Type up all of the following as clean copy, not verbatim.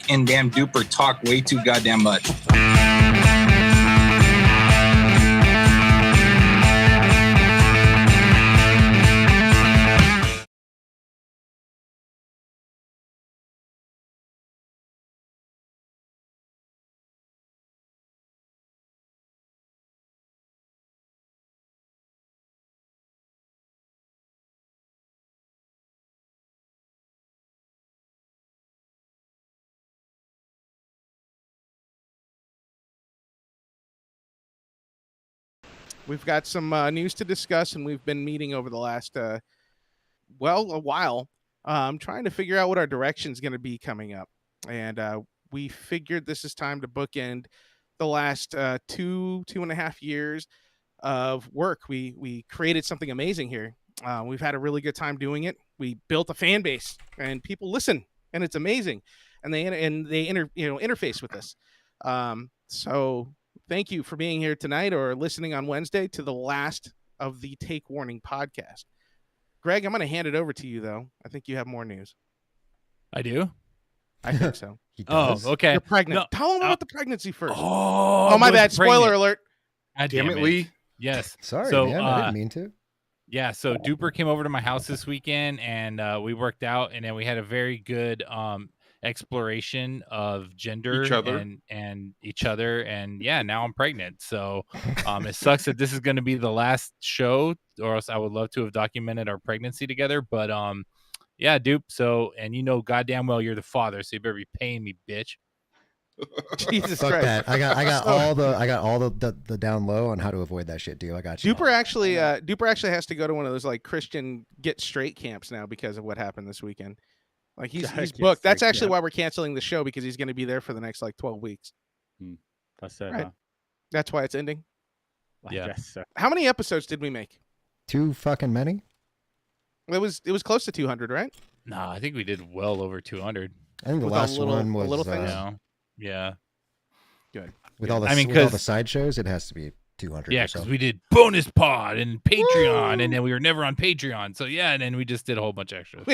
and damn Duper talk way too goddamn much. We've got some news to discuss, and we've been meeting over the last, a while, trying to figure out what our direction is going to be coming up. And we figured this is time to bookend the last 2.5 years of work. We created something amazing here. We've had a really good time doing it. We built a fan base, and people listen, and it's amazing. And they interface with us. So thank you for being here tonight or listening on Wednesday to the last of the Take Warning podcast. Greg, I'm going to hand it over to you, though. I think you have more news. I do? I think so. He does. Oh, okay. You're pregnant. No, Tell them about the pregnancy first. Oh, my bad. Spoiler alert. Damn it, Lee. Yes. Sorry, so, man. I didn't mean to. Yeah, so Duper came over to my house this weekend, and we worked out, and then we had a very good exploration of gender and each other, and yeah, now I'm pregnant. So it sucks that this is going to be the last show, or else I would love to have documented our pregnancy together. But yeah, Dupe. So, and you know goddamn well you're the father, so you better be paying me, bitch. Jesus Fuck Christ. that. I got all the down low on how to avoid that shit, dude. I got you. Duper actually has to go to one of those like Christian get straight camps now because of what happened this weekend. Like he's booked. That's actually why we're canceling the show, because he's going to be there for the next like 12 weeks. That's it. Right. Huh? That's why it's ending. Yeah. I guess so. How many episodes did we make? Too fucking many. It was close to 200, right? No, I think we did well over 200. I think the last one was little things. Yeah. Good. With all the with all the side shows, it has to be 200. Yeah, because we did bonus pod and Patreon, and then we were never on Patreon. So yeah, and then we just did a whole bunch of extras.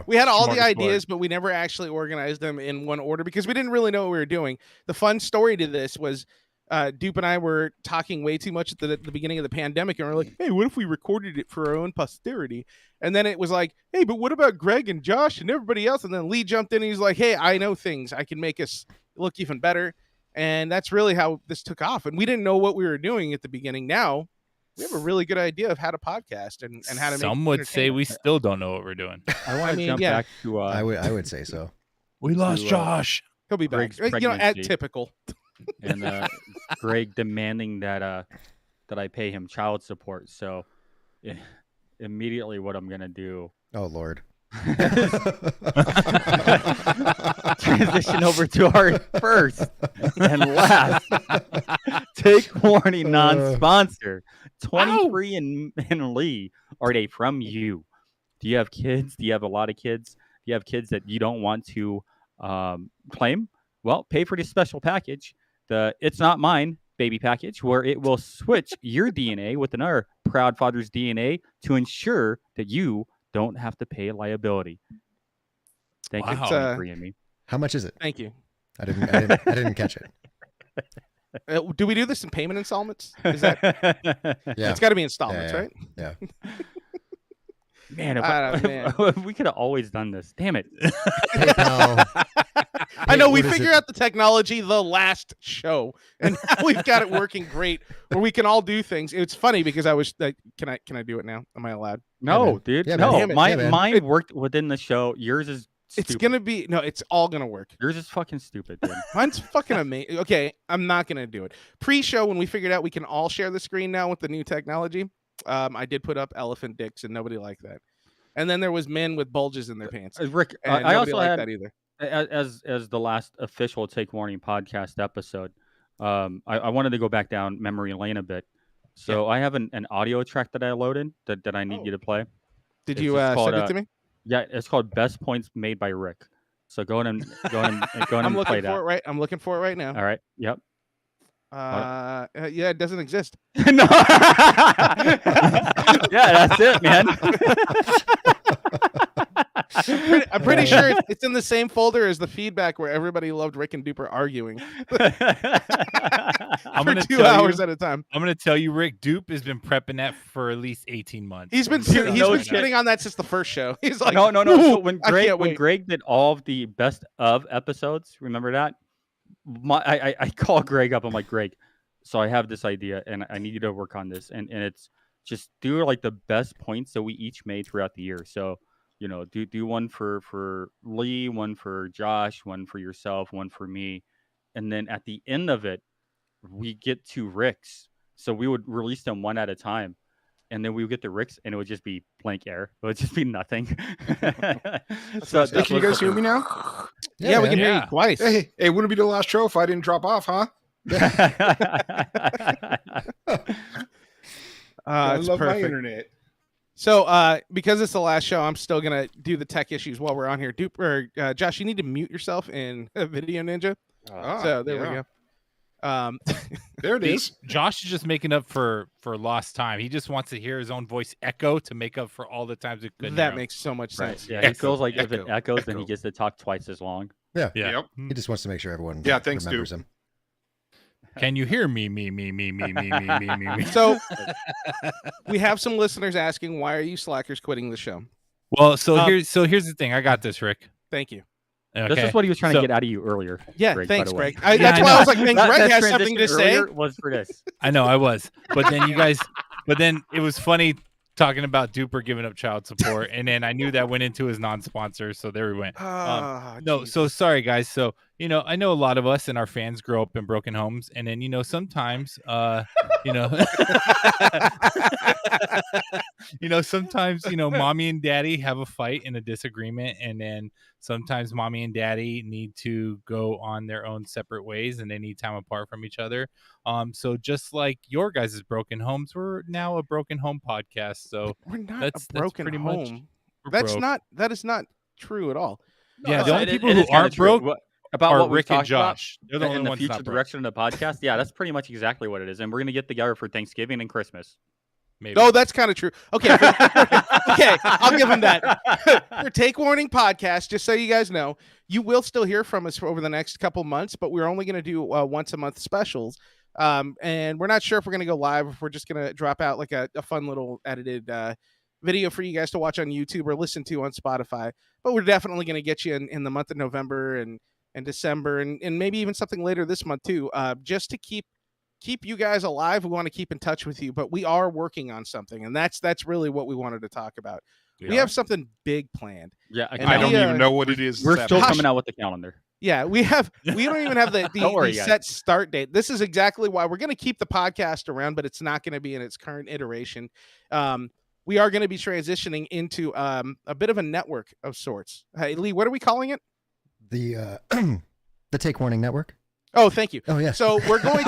We had all the ideas, but we never actually organized them in one order because we didn't really know what we were doing. The fun story to this was Dupe and I were talking way too much at the beginning of the pandemic, and we're like, hey, what if we recorded it for our own posterity? And then it was like, hey, but what about Greg and Josh and everybody else? And then Lee jumped in and he's like, hey, I know things. I can make us look even better. And that's really how this took off. And we didn't know what we were doing at the beginning. Now we have a really good idea of how to podcast and how to Some would say we still don't know what we're doing. I want to jump back to I would say so. We lost Josh. He'll be back. At typical. And Greg demanding that I pay him child support. So immediately what I'm gonna do. Oh Lord. Transition over to our first and last Take Warning non-sponsor. 23 and Lee, are they from you? Do you have kids? Do you have a lot of kids? Do you have kids that you don't want to claim? Well, pay for this special package, the It's Not Mine baby package, where it will switch your DNA with another proud father's DNA to ensure that you don't have to pay liability. Thank you for freeing me. How much is it? Thank you. I didn't catch it. Do we do this in payment installments? Is that? Yeah. It's got to be installments, right? Yeah. Man, if we could have always done this. Damn it. PayPal. I know we figured out the technology the last show, and now we've got it working great, where we can all do things. It's funny because I was like, "Can I do it now? Am I allowed?" No, dude. Yeah, no, man. mine worked within the show. Yours is stupid. It's gonna be it's all gonna work. Yours is fucking stupid, dude. Mine's fucking amazing. Okay, I'm not gonna do it. Pre-show, when we figured out we can all share the screen now with the new technology, I did put up elephant dicks, and nobody liked that. And then there was men with bulges in their pants. Rick, and I nobody also liked had that either. As the last official Take Warning podcast episode, I wanted to go back down memory lane a bit. So I have an audio track that I loaded that I need you to play. Did you send it to me? Yeah, it's called Best Points Made by Rick. So go ahead and I'm play that. For it right. I'm looking for it right now. All right. Yep. Yeah, it doesn't exist. No. Yeah, that's it, man. I'm pretty sure it's in the same folder as the feedback where everybody loved Rick and Duper arguing for 2 hours at a time. I'm gonna tell you, Rick, Dupe has been prepping that for at least 18 months. He's been sitting on that since the first show. He's like, no. So when when Greg did all of the best of episodes, remember that? I call Greg up. I'm like, Greg, so I have this idea and I need you to work on this, and it's just do like the best points that we each made throughout the year. So do one for Lee, one for Josh, one for yourself, one for me, and then at the end of it, we get to Rick's. So we would release them one at a time, and then we would get to Rick's, and it would just be blank air. It would just be nothing. So can you guys hear me now? Yeah, we can hear you twice. Hey, wouldn't it be the last show if I didn't drop off, huh? I love my internet. So because it's the last show, I'm still gonna do the tech issues while we're on here. Josh, you need to mute yourself in Video Ninja. So there we go. There it is. Josh is just making up for lost time. He just wants to hear his own voice echo to make up for all the times it couldn't. That makes so much sense. Yeah, he feels like if it echoes, then he gets to talk twice as long. Yeah. Yep. He just wants to make sure everyone thanks, remembers Dupe. him. Can you hear me? Me. So we have some listeners asking, why are you slackers quitting the show? Well, here's the thing. I got this, Rick. Thank you. Okay. This is what he was trying to get out of you earlier. Yeah, Greg, thanks, by the way. Greg. That's why I was like, man, Greg has something to say. Was for this. I know I was, but then it was funny talking about Duper giving up child support, and then I knew that went into his non-sponsor, so there we went. No, so sorry guys. So I know a lot of us and our fans grow up in broken homes, and then sometimes sometimes mommy and daddy have a fight and a disagreement, and then sometimes mommy and daddy need to go on their own separate ways and they need time apart from each other. So just like your guys' broken homes, we're now a broken home podcast. So we're not that's a broken pretty home. Much That is not true at all. Yeah, the only people who aren't broke about are what Rick and talked Josh. About They're the only in the ones future not broke. direction of the podcast. Yeah, that's pretty much exactly what it is, and we're gonna get together for Thanksgiving and Christmas. Maybe. Oh, that's kind of true. Okay, okay, I'll give him that. For Take Warning podcast, just so you guys know, you will still hear from us over the next couple months, but we're only going to do once a month specials. And we're not sure if we're going to go live, if we're just going to drop out like a fun little edited video for you guys to watch on YouTube or listen to on Spotify. But we're definitely going to get you in the month of November and December and maybe even something later this month too, just to keep you guys alive. We want to keep in touch with you, but we are working on something, and that's really what we wanted to talk about. We have something big planned. Yeah, I don't even know what it is. We're still coming out with the calendar. Yeah, we don't even have the set start date. This is exactly why we're going to keep the podcast around, but it's not going to be in its current iteration. We are going to be transitioning into a bit of a network of sorts. Hey, Lee, what are we calling it? The the Take Warning Network. Oh, thank you. Oh, yeah. So we're going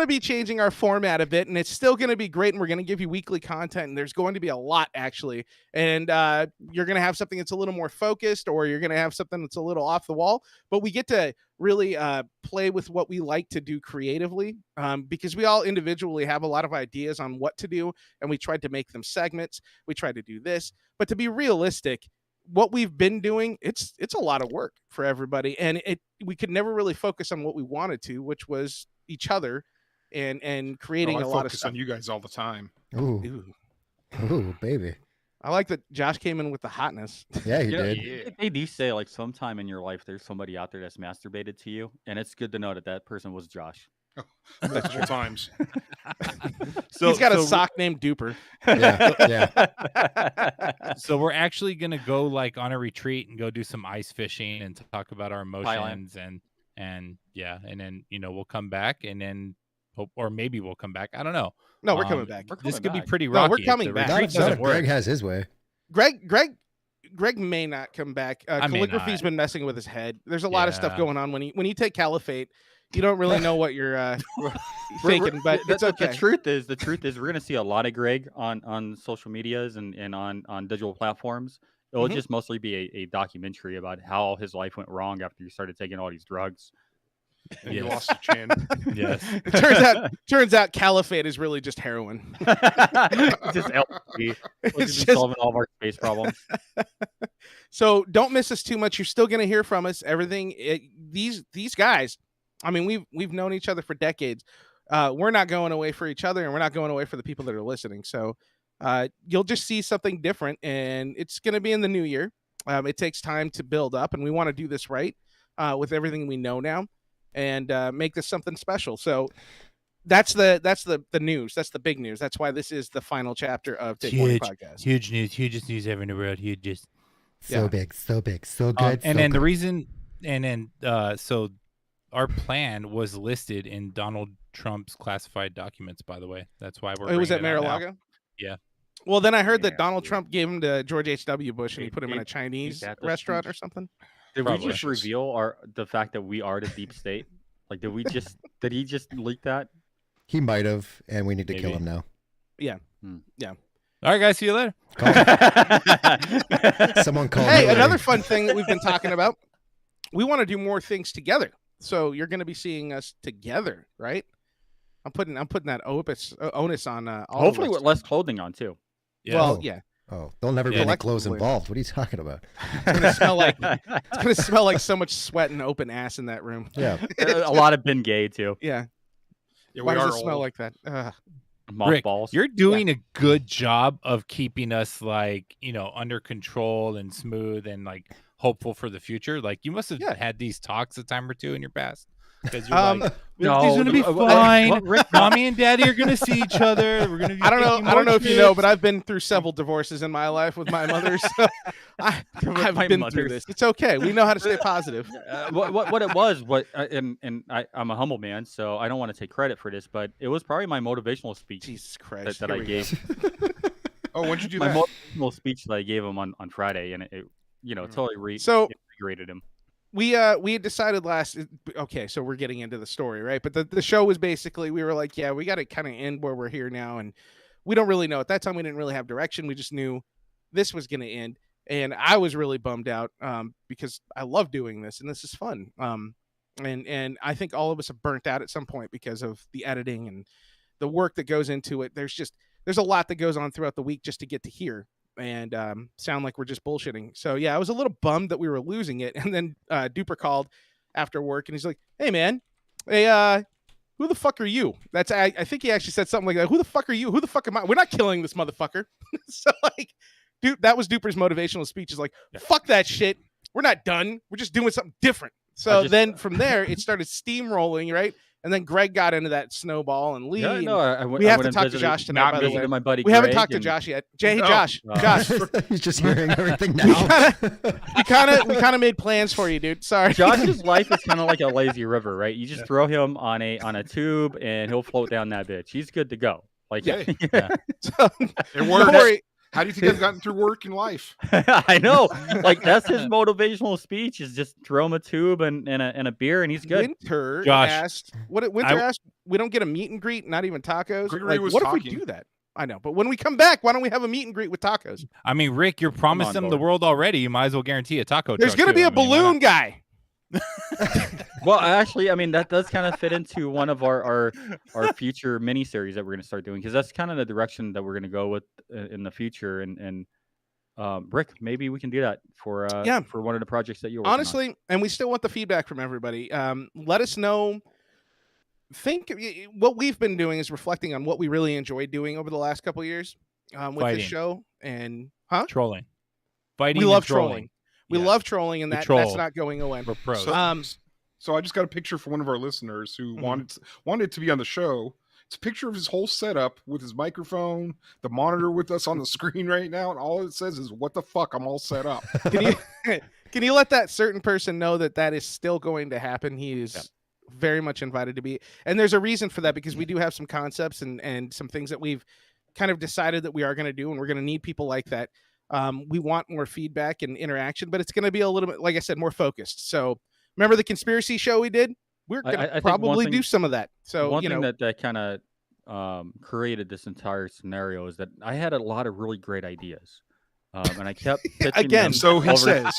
to be changing our format a bit, and it's still going to be great. And we're going to give you weekly content, and there's going to be a lot actually. And you're going to have something that's a little more focused, or you're going to have something that's a little off the wall. But we get to really play with what we like to do creatively, because we all individually have a lot of ideas on what to do, and we tried to make them segments. We tried to do this, but to be realistic, what we've been doing, it's a lot of work for everybody, and we could never really focus on what we wanted to, which was each other and creating a lot of stuff. On you guys all the time. Ooh, baby. I like that Josh came in with the hotness. Yeah, he did. Yeah. They do say like sometime in your life there's somebody out there that's masturbated to you, and it's good to know that person was Josh. Multiple times. So he's got a sock named Duper. Yeah. So we're actually gonna go like on a retreat and go do some ice fishing and talk about our emotions and then we'll come back and then or maybe we'll come back. I don't know. No, we're coming back. This could be pretty rocky. No, we're coming back. Not if Greg has his way. Greg may not come back. Calligraphy's been messing with his head. There's a lot of stuff going on when you take Caliphate. You don't really know what you're faking, but it's okay. The truth is we're going to see a lot of Greg on social medias and on digital platforms. It'll just mostly be a documentary about how his life went wrong after he started taking all these drugs. And you lost a chin. Yes. It turns out caliphate is really just heroin. Just LSD. It's Just just solving all of our space problems. so don't miss us too much. You're still going to hear from us. These guys. I mean, we've known each other for decades. We're not going away for each other, and we're not going away for the people that are listening. So you'll just see something different, and it's going to be in the new year. It takes time to build up, and we want to do this right with everything we know now, and make this something special. So that's the news. That's the big news. That's why this is the final chapter of Take Warning Podcast. Huge news. Hugest news ever in the world. Hugest. So big, so big, so good. And so then good. the reason, so our plan was listed in Donald Trump's classified documents. By the way, that's why we're. It was at bringing it out Mar-a-Lago. now. Yeah. Well, then I heard that Donald Trump gave him to George H.W. Bush, and he put him in a Chinese restaurant or something. Did Probably. we just reveal the fact that we are the deep state? Like, did he just leak that? He might have, and we need to kill Maybe. him now. Yeah. All right, guys. See you later. Someone call Hey, Hillary. another fun thing that we've been talking about. We want to do more things together. So you're going to be seeing us together, right? I'm putting that onus on all Hopefully of us. with less clothing on too. Yeah. Well, Oh. yeah. Oh, there'll never be Yeah. any clothes Collectively. involved. What are you talking about? It's going to smell like so much sweat and open ass in that room. Yeah. A lot of been gay too. Yeah. Yeah, Why we does are it smell old. like that? Rick, Mothballs. you're doing a good job of keeping us under control and smooth and hopeful for the future. Like you must have had these talks a time or two in your past. Because you're Um, No, everything's gonna be what- fine. what Rick- Mommy and Daddy are gonna see each other. We're gonna. I don't know if you know, but I've been through several divorces in my life with my mother, so I've my been through mothers. this. It's okay. We know how to stay positive. What it was, I'm a humble man, so I don't want to take credit for this, but it was probably my motivational speech Jesus Christ. that here I we gave. Oh, when'd you do My that? motivational speech that I gave him on Friday, and it totally So- invigorated him. we had decided okay, so we're getting into the story, right? But the show was basically, we were like, yeah, we got to kind of end where we're here now, and we don't really know. At that time, we didn't really have direction. We just knew this was going to end, and I was really bummed out because I love doing this, and this is fun. And I think all of us have burnt out at some point because of the editing and the work that goes into it. There's a lot that goes on throughout the week just to get to here. And sound like we're just bullshitting. So yeah, I was a little bummed that we were losing it. And then Duper called after work, and he's like, "Hey man, hey, who the fuck are you?" I think he actually said something like that. Who the fuck are you? Who the fuck am I? We're not killing this motherfucker. So dude, that was Duper's motivational speech. Is like, fuck that shit. We're not done. We're just doing something different. So then from there, it started steamrolling, right? And then Greg got into that snowball, and Lee. Yeah, and no, we have to talk to Josh tonight. By the way, my buddy. we haven't Greg talked to and- Josh yet. Jay, No. Josh, He's just hearing everything now. we kind of made plans for you, dude. Sorry. Josh's life is kind of like a lazy river, right? You just throw him on a tube, and he'll float down that bitch. He's good to go. Like, Yeah. So, It don't works. worry. How do you think I've gotten through work and life? I know. Like that's his motivational speech is just throw him a tube and a beer, and he's good. Winter Josh, asked. Winter asked. We don't get a meet and greet, not even tacos. Gregory was what if we talking. do that? I know, but when we come back, why don't we have a meet and greet with tacos? I mean, Rick, you're promised on them the board. world already. You might as well guarantee a taco. There's truck, gonna too. be a I mean, why balloon not? guy. Well, actually, I mean that does kind of fit into one of our future miniseries that we're going to start doing because that's kind of the direction that we're going to go with in the future. And Rick, maybe we can do that for one of the projects that you're working on. Honestly, and we still want the feedback from everybody. Let us know. What we've been doing is reflecting on what we really enjoyed doing over the last couple of years with Fighting. the show. And Trolling, fighting. we and love trolling. We Yeah. love trolling, and We that's troll. not going away. We're pros. So I just got a picture for one of our listeners who Mhm. wanted to be on the show. It's a picture of his whole setup with his microphone, the monitor with us on the screen right now, and all it says is "What the fuck? I'm all set up." Can you let that certain person know that is still going to happen? He is very much invited to be, and there's a reason for that because we do have some concepts and some things that we've kind of decided that we are going to do, and we're going to need people like that. We want more feedback and interaction, but it's going to be a little bit, like I said, more focused. So remember the conspiracy show we did? We're going I to think one probably thing- do some of that. So one thing that kind of created this entire scenario is that I had a lot of really great ideas. And I kept pitching Again. them So he says.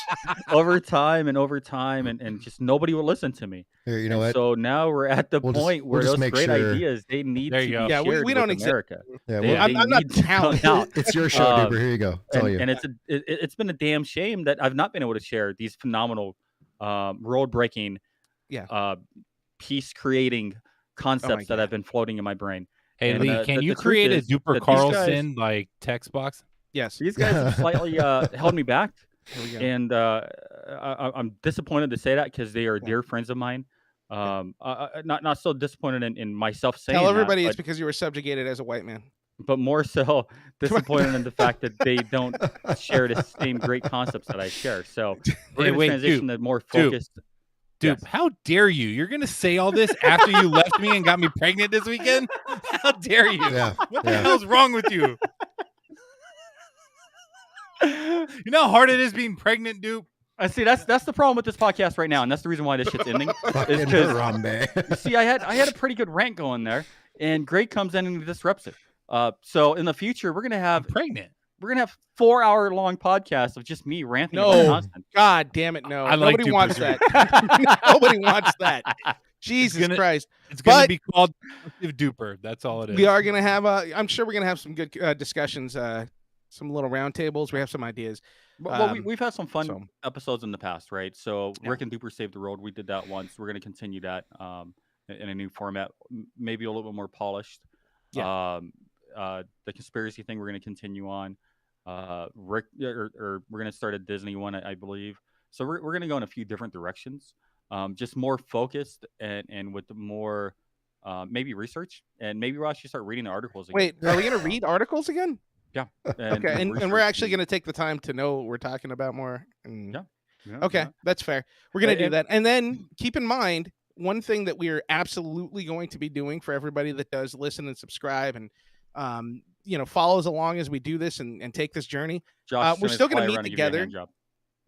over time, and just nobody would listen to me. Here, you know And what? so now we're at the We'll just- point we'll where just those make great sure- ideas, they need There to you be go. Yeah, shared we don't with exist. America. Yeah, They, well, I'm they not need to talented. come out. it's your show, Duper. Here you go. It's all you. And it's been a damn shame that I've not been able to share these phenomenal, road-breaking, peace creating concepts that have been floating in my brain. Hey, And, Lee, can the you truth create a is Duper that these guys- Carlson like text box? Yes. These guys have slightly held me back, Here we go. and I'm disappointed to say that because they are dear friends of mine. Not so disappointed in myself saying Tell everybody that, it's because you were subjugated as a white man. but more so disappointed in the fact that they don't share the same great concepts that I share. So we're Hey, going to wait, transition to more focused. Dude, how dare you? You're going to say all this after you left me and got me pregnant this weekend? How dare you? Yeah, What the hell's wrong with you? You know how hard it is being pregnant, dude? I see that's the problem with this podcast right now, and that's the reason why this shit's ending. Fucking is 'cause- Harambe. You see, I had a pretty good rant going there, and Greg comes in and disrupts it. So in the future, we're gonna I'm have pregnant. 4-hour-long podcasts of just me ranting No. about nonsense. God damn it, no. I like Nobody Duper wants Zero. that. Nobody wants that. Jesus gonna- Christ. It's going But- to be called Duper. That's all it is. We are going to have, I'm sure we're going to have some good discussions, some little roundtables. We have some ideas. Well, we've had some fun so- episodes in the past, right? So Yeah. Rick and Duper Saved the Road. We did that once. We're going to continue that in a new format, maybe a little bit more polished. Yeah. The conspiracy thing we're going to continue on. Rick, or we're going to start a Disney one, I believe. So we're going to go in a few different directions, just more focused and with more maybe research, and maybe we'll actually start reading the articles again. Wait, are we going to read articles again? Yeah. Okay, and we're actually going to take the time to know what we're talking about more. Yeah. Okay, that's fair. We're going to do And- that. And then keep in mind, one thing that we are absolutely going to be doing for everybody that does listen and subscribe and follows along as we do this and take this journey. Josh, we're still gonna meet fly around and give you a together. hand job.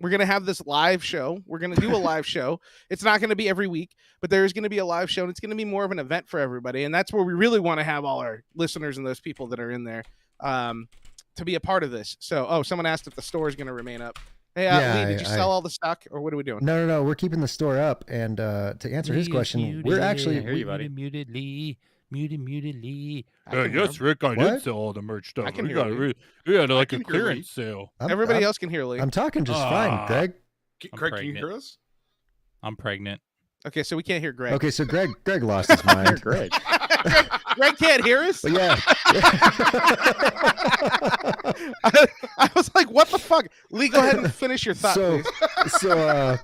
We're going to have this live show. We're going to do a live show. It's not going to be every week, but there is going to be a live show, and it's going to be more of an event for everybody. And that's where we really want to have all our listeners and those people that are in there to be a part of this. So, someone asked if the store is going to remain up. Hey, Yeah, Lee, did you sell all the stock, or what are we doing? No. We're keeping the store up. And to answer his question, we're actually. I hear you, buddy. Muted Lee. Muted Lee. I can hear him. Rick, I What? sell all the merch stuff. I can We hear got Lee. we had like can a hear Lee. clearance sale. Everybody else can hear Lee. I'm talking just fine, Greg. I'm Craig, can you pregnant. hear us? I'm pregnant. Okay, so we can't hear Greg. Okay, so Greg lost his You're mind. great. Greg can't hear us. But yeah. I was like, what the fuck? Lee, go ahead and finish your thought, so, please.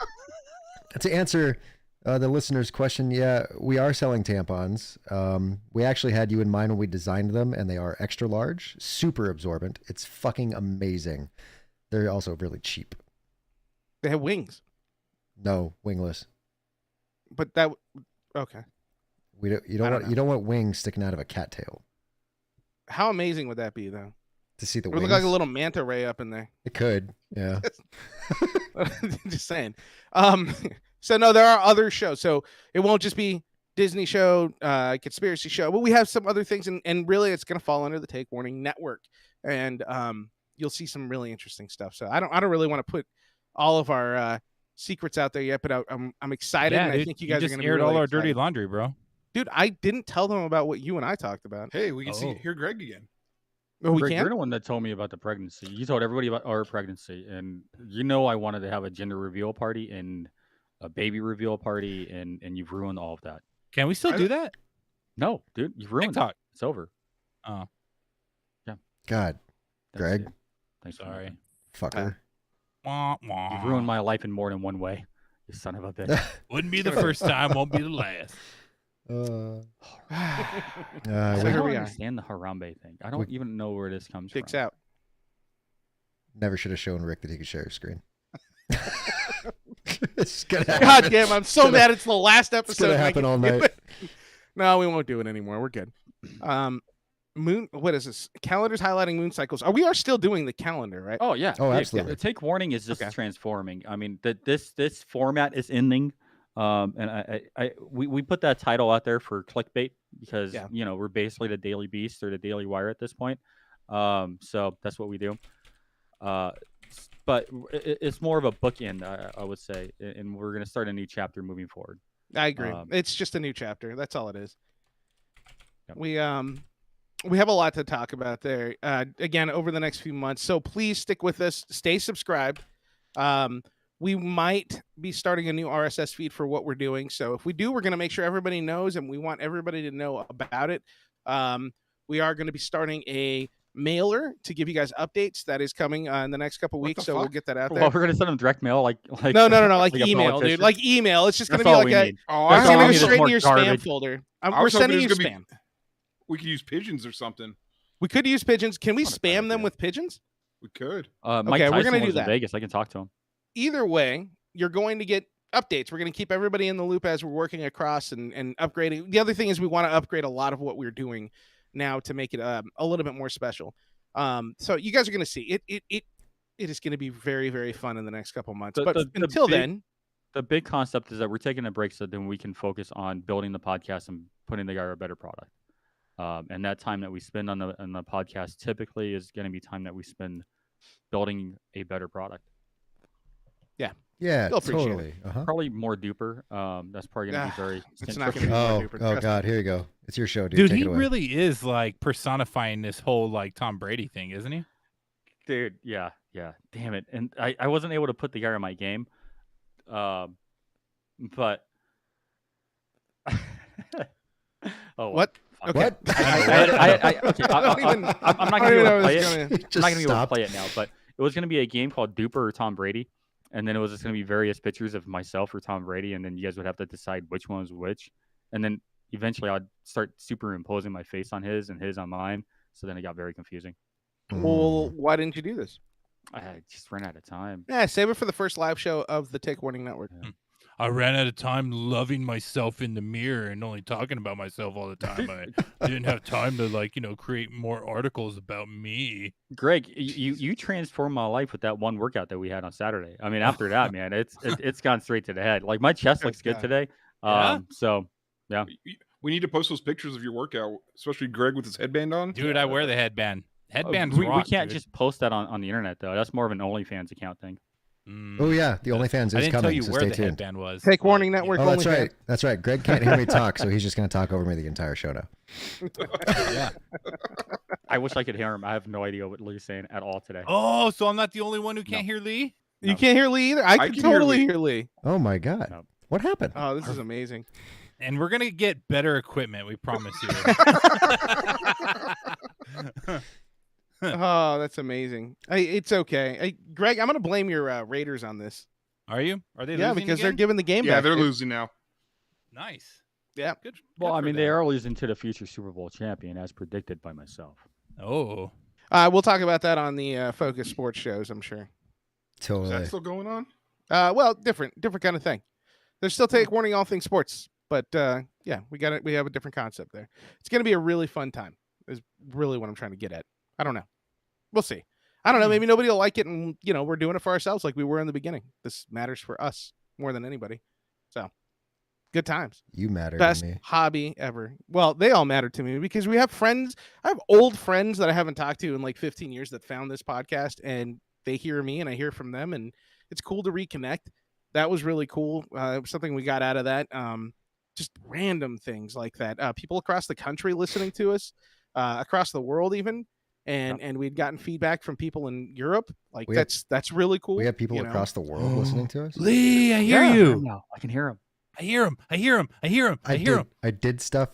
to answer the listener's question, yeah, we are selling tampons. We actually had you in mind when we designed them, and they are extra large, super absorbent. It's fucking amazing. They're also really cheap. They have wings, No, wingless. but that okay. You I don't don't want wings sticking out of a cattail. How amazing would that be, though? To see the It would wings. look like a little manta ray up in there. It could, yeah. Just saying. So no, there are other shows. So it won't just be Disney show, conspiracy show, but we have some other things, and really, it's going to fall under the Take Warning Network, and you'll see some really interesting stuff. So I don't really want to put all of our secrets out there yet, but I'm excited, and I dude, think you guys are just going to be aired really all our excited. dirty laundry, bro. Dude, I didn't tell them about what you and I talked about. Hey, we can Oh. hear Greg again. Oh, we Greg, can. you're the one that told me about the pregnancy. You told everybody about our pregnancy, and I wanted to have a gender reveal party and a baby reveal party, and you've ruined all of that. Can we still do that? No, dude, you've ruined it. TikTok. It's over. Oh, God, Thanks, Greg, dude. Thanks, sorry. fucker. Wah, wah. You've ruined my life in more than one way. You son of a bitch. Wouldn't be the first time, won't be the last. I So we here don't we are. understand the Harambe thing. I don't even know where this comes Dicks from. out. never should have shown Rick that he could share his screen. It's gonna happen. God damn, I'm so gonna- mad it's the last It's episode. gonna and I happen can all do night. it. No, we won't do it anymore. We're good. What is this? Calendars highlighting moon cycles. We are still doing the calendar, right? Oh yeah. Oh, Yeah, absolutely. Take Warning is just Okay. transforming. I mean, this format is ending. And we put that title out there for clickbait because Yeah. we're basically the Daily Beast or the Daily Wire at this point. So that's what we do. But it's more of a bookend, I would say, and we're going to start a new chapter moving forward. I agree. It's just a new chapter. That's all it is. Yep. We have a lot to talk about there. Again, over the next few months. So please stick with us. Stay subscribed. We might be starting a new RSS feed for what we're doing. So if we do, we're going to make sure everybody knows, and we want everybody to know about it. We are going to be starting a mailer to give you guys updates that is coming in the next couple weeks. So we'll get that out there. Well, we're going to send them direct mail, like no, like email, dude. Like email. It's just going to be like a. It's going to go straight into your spam folder. We're sending you spam. We could use pigeons or something. We could use pigeons. Can we spam them with pigeons? We could. Mike Tyson, we're going to do that in Vegas. I can talk to him. Either way, you're going to get updates. We're going to keep everybody in the loop as we're working across and upgrading. The other thing is we want to upgrade a lot of what we're doing now to make it a little bit more special. So you guys are going to see it is going to be very, very fun in the next couple months. But until then, the big concept is that we're taking a break so then we can focus on building the podcast and putting together a better product. And that time that we spend on the podcast typically is going to be time that we spend building a better product. Yeah, totally. Probably more Duper. That's probably going to be very. It's not going to be more Duper. Oh God, here you go. It's your show, dude. Dude, he really is like personifying this whole like Tom Brady thing, isn't he? Dude, yeah. Damn it, and I wasn't able to put the guy in my game, but. Oh what? Okay. What? I'm not going to be able to play it. I'm not going to be able to play it now, but it was going to be a game called Duper or Tom Brady. And then it was just going to be various pictures of myself or Tom Brady. And then you guys would have to decide which one was which. And then eventually I'd start superimposing my face on his and his on mine. So then it got very confusing. Well, why didn't you do this? I just ran out of time. Yeah, save it for the first live show of the Take Warning Network. Yeah. I ran out of time loving myself in the mirror and only talking about myself all the time. I didn't have time to create more articles about me. Greg, you transformed my life with that one workout that we had on Saturday. I mean, after that, man, it's gone straight to the head. Like my chest looks good today. So yeah, we need to post those pictures of your workout, especially Greg with his headband on. Dude, I wear the headband. Headbands we rock, can't dude. just post that on the internet though. That's more of an OnlyFans account thing. Oh yeah, the OnlyFans is coming. I didn't tell you so where stay the tuned. headband was. Take Warning Network. Oh, that's right. That's right. Greg can't hear me talk, so he's just going to talk over me the entire show now. Yeah. I wish I could hear him. I have no idea what Lee's saying at all today. Oh, so I'm not the only one who can't hear Lee? No. You can't hear Lee either? I can totally hear Lee. Oh my God. No. What happened? Oh, this is amazing. And we're going to get better equipment, we promise you. Oh, that's amazing. It's okay. Greg, I'm going to blame your Raiders on this. Are you? Are they losing? Yeah, because they're giving the game back. Yeah, they're losing now. Nice. Yeah. Good. Well, I mean, they are losing to the future Super Bowl champion, as predicted by myself. Oh. We'll talk about that on the Focus Sports shows, I'm sure. Totally. Is that still going on? Well, different kind of thing. There's still Take Warning all things sports, but yeah, we have a different concept there. It's going to be a really fun time. Is really what I'm trying to get at. I don't know. We'll see. I don't know. Maybe nobody will like it, and we're doing it for ourselves, like we were in the beginning. This matters for us more than anybody. So, good times. You matter. Best to me. hobby ever. Well, they all matter to me because we have friends. I have old friends that I haven't talked to in like 15 years that found this podcast, and they hear me, and I hear from them, and it's cool to reconnect. That was really cool. It was something we got out of that. Just random things like that. People across the country listening to us, across the world even. And we'd gotten feedback from people in Europe. Like that's really cool. We have people across the world listening to us. Lee, I hear you. No, I can hear him. I hear him. I did stuff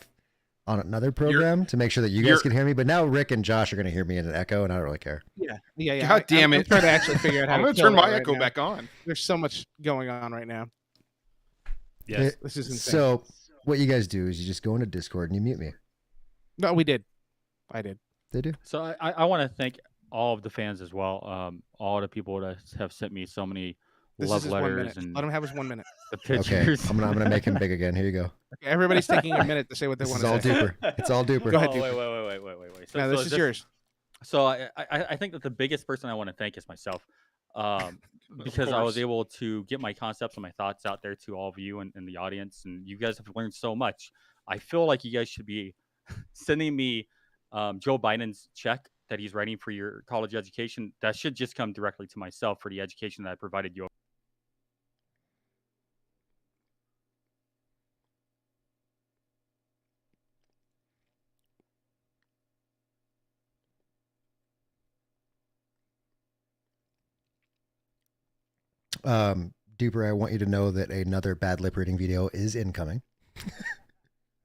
on another program to make sure that you guys can hear me, but now Rick and Josh are going to hear me in an echo, and I don't really care. Yeah. God damn it! I'm trying to actually figure out how I'm going to turn my echo back on. There's so much going on right now. Yes, this is insane. So what you guys do is you just go into Discord and you mute me. No, we did. I did. They do. So I want to thank all of the fans as well. All the people that have sent me so many love letters and let him have his 1 minute. The pictures. Okay, I'm gonna make him big again. Here you go. Okay, everybody's taking a minute to say what they want to say. It's all Duper. It's all Duper. Go ahead, Duper. Wait. So, no, this is yours. So I think that the biggest person I want to thank is myself, because I was able to get my concepts and my thoughts out there to all of you and the audience, and you guys have learned so much. I feel like you guys should be sending me Joe Biden's check that he's writing for your college education, that should just come directly to myself for the education that I provided you. Duper, I want you to know that another bad lip reading video is incoming.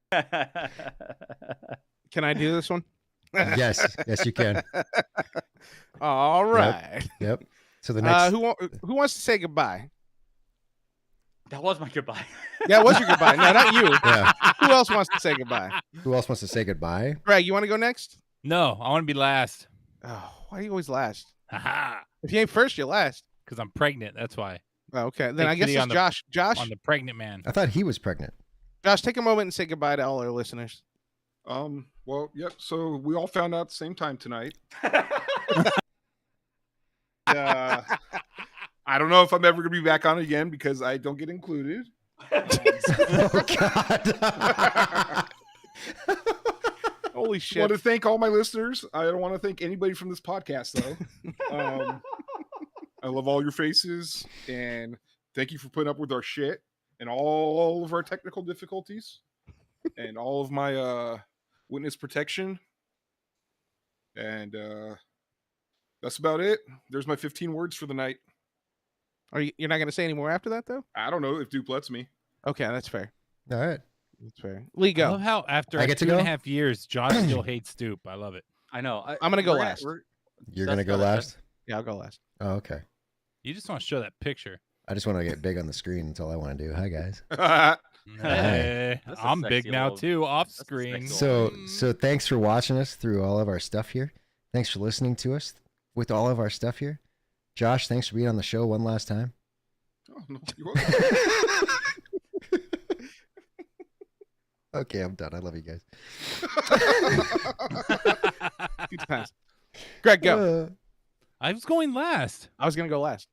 Can I do this one? Yes, you can. All right. Yep. So the next, who wants to say goodbye? That was my goodbye. Yeah, it was your goodbye. No, not you. Yeah. Who else wants to say goodbye? Who else wants to say goodbye? Greg, you want to go next? No, I want to be last. Oh, why are you always last? Haha. If you ain't first, you're last. Because I'm pregnant. That's why. Oh, okay, then Take I guess pity it's on the- Josh. Josh, I'm the pregnant man. I thought he was pregnant. Josh, take a moment and say goodbye to all our listeners. Well, yep. So we all found out at the same time tonight. I don't know if I'm ever going to be back on again because I don't get included. Oh God. Holy I shit. want to thank all my listeners. I don't want to thank anybody from this podcast, though. I love all your faces, and thank you for putting up with our shit and all of our technical difficulties and all of my witness protection. And that's about it. There's my 15 words for the night. You're not going to say any more after that, though? I don't know if Duke lets me. Okay, that's fair. All right. That's fair. Lee, I go. love how after I get to 2.5 go? years, Josh still hates Stoop. I love it. I know. I'm going to go last. You're going to go last? Yeah, I'll go last. Oh, okay. You just want to show that picture. I just want to get big on the screen. That's all I want to do. Hi, guys. Hey, That's a I'm sexy big now little- too, off that's a screen. sexy So thanks for watching us through all of our stuff here. Thanks for listening to us with all of our stuff here. Josh, thanks for being on the show one last time. Oh, no, you're welcome. Okay, I'm done. I love you guys. Few times. Greg, go. I was going last. I was going to go last.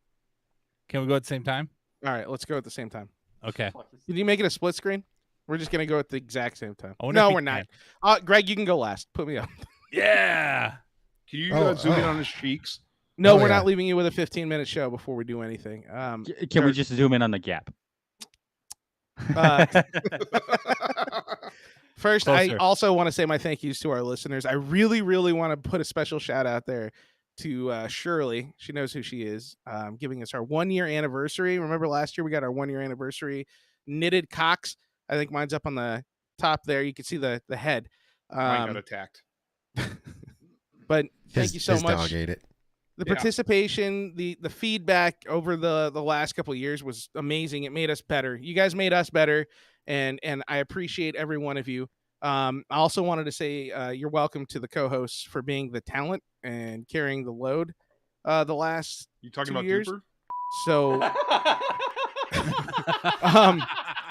Can we go at the same time? All right, let's go at the same time. Okay. Can you make it a split screen? We're just going to go at the exact same time. I wonder if No, we we're not. Greg, you can go last. Put me up. Yeah. Can you Oh, zoom in oh. on his cheeks? No, Oh, we're yeah. not leaving you with a 15-minute show before we do anything. Can we just zoom in on the gap? First, Closer. I also want to say my thank yous to our listeners. I really, really want to put a special shout out there to Shirley. She knows who she is, giving us our 1-year anniversary. Remember last year we got our 1-year anniversary knitted cocks. I think mine's up on the top there. You can see the head. Mine got attacked. But thank you so his much. dog ate it. The Yeah. participation, the feedback over the last couple of years was amazing. It made us better. You guys made us better, and I appreciate every one of you. I also wanted to say you're welcome to the co-hosts for being the talent and carrying the load the last You talking 2 about years. Duper? So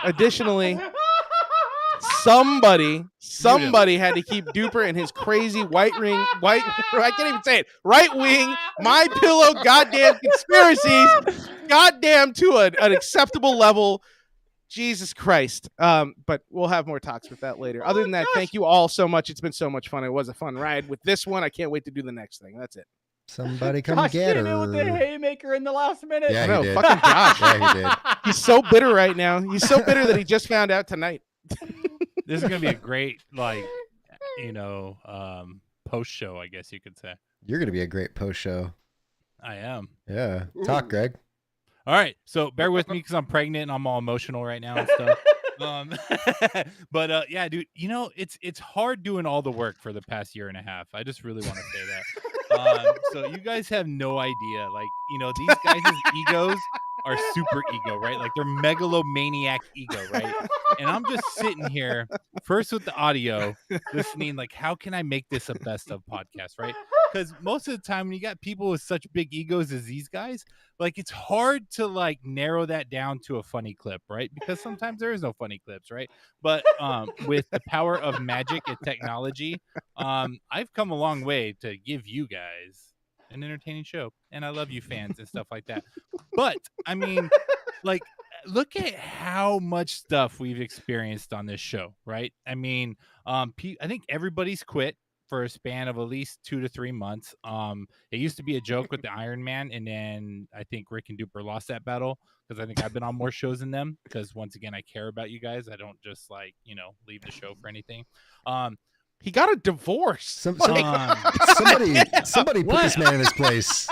additionally, somebody had to keep Duper and his crazy I can't even say it, right wing my pillow goddamn conspiracies goddamn to an acceptable level. Jesus Christ. But we'll have more talks with that later. Other than that, thank you all so much. It's been so much fun. It was a fun ride with this one. I can't wait to do the next thing. That's it. Somebody come Josh get came in with the her. haymaker in the last minute. Yeah, I know, he did. fucking Josh. Yeah, he did. He's so bitter right now. He's so bitter that he just found out tonight. This is gonna be a great, post show, I guess you could say. You're going to be a great post show. I am. Yeah. Talk, Ooh. Greg. All right, so bear with me because I'm pregnant and I'm all emotional right now and stuff. But yeah, dude, it's hard doing all the work for the past year and a half. I just really want to say that. So you guys have no idea, these guys' egos are super ego, right? Like they're megalomaniac ego, right? And I'm just sitting here first with the audio, listening, like, how can I make this a best of podcast, right? Because most of the time when you got people with such big egos as these guys, like it's hard to narrow that down to a funny clip, right? Because sometimes there is no funny clips, right? But with the power of magic and technology, I've come a long way to give you guys an entertaining show, and I love you fans and stuff like that. But I mean, look at how much stuff we've experienced on this show, right? I mean, I think everybody's quit for a span of at least 2 to 3 months. It used to be a joke with the Iron Man, and then I think Rick and Duper lost that battle because I think I've been on more shows than them. Because once again, I care about you guys. I don't just leave the show for anything. He got a divorce. Somebody put this man in his place.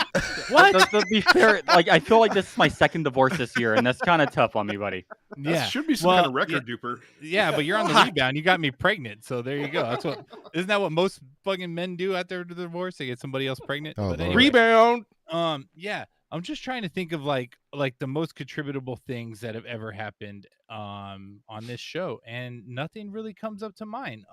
What? To be fair, I feel like this is my second divorce this year, and that's kind of tough on me, buddy. That should be some kind of record, Duper. Yeah, but you're on the rebound. You got me pregnant, so there you go. Isn't that what most fucking men do after the divorce? They get somebody else pregnant. Oh, but anyway, rebound. Yeah. I'm just trying to think of like the most contributable things that have ever happened on this show, and nothing really comes up to mind.